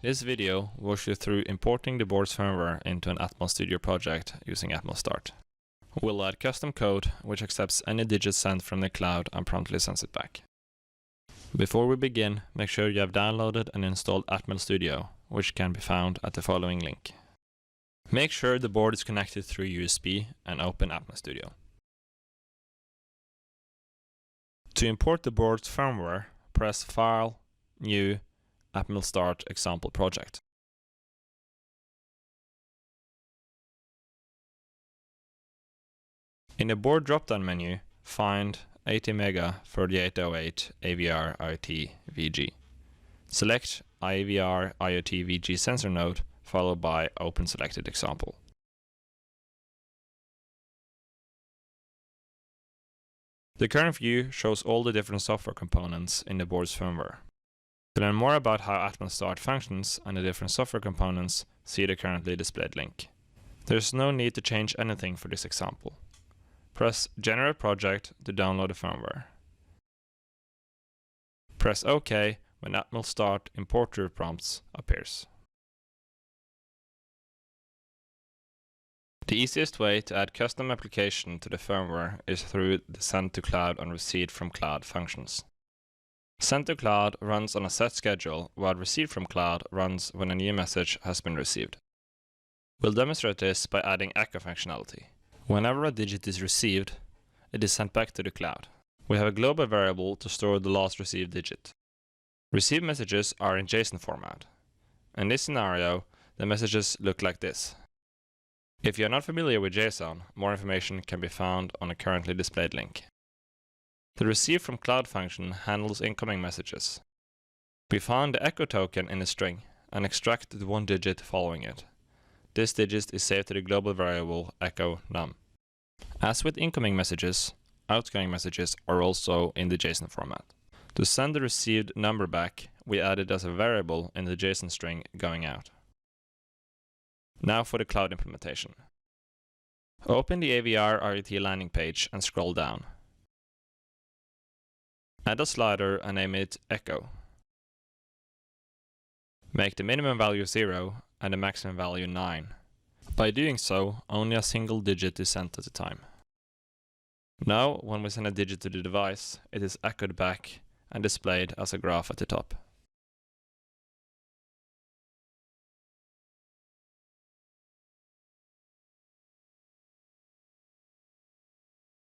This video walks you through importing the board's firmware into an Atmel Studio project using Atmel Start. We'll add custom code which accepts any digits sent from the cloud and promptly sends it back. Before we begin, make sure you have downloaded and installed Atmel Studio, which can be found at the following link. Make sure the board is connected through USB and open Atmel Studio. To import the board's firmware, press File, New, Atmel Start Example Project. In the board drop-down menu, find ATmega 3808 AVR IoT VG. Select AVR IoT VG sensor node followed by Open Selected Example. The current view shows all the different software components in the board's firmware. To learn more about how Atmel Start functions and the different software components, see the currently displayed link. There is no need to change anything for this example. Press Generate Project to download the firmware. Press OK when Atmel Start Importer prompts appears. The easiest way to add custom application to the firmware is through the Send to Cloud and Receive from Cloud functions. Send to Cloud runs on a set schedule, while Receive from Cloud runs when a new message has been received. We'll demonstrate this by adding echo functionality. Whenever a digit is received, it is sent back to the cloud. We have a global variable to store the last received digit. Received messages are in JSON format. In this scenario, the messages look like this. If you are not familiar with JSON, more information can be found on the currently displayed link. The Receive from Cloud function handles incoming messages. We find the echo token in the string and extract the one digit following it. This digit is saved to the global variable echo num. As with incoming messages, outgoing messages are also in the JSON format. To send the received number back, we add it as a variable in the JSON string going out. Now for the cloud implementation. Open the AVR IoT landing page and scroll down. Add a slider and name it Echo. Make the minimum value 0 and the maximum value 9. By doing so, only a single digit is sent at a time. Now, when we send a digit to the device, it is echoed back and displayed as a graph at the top.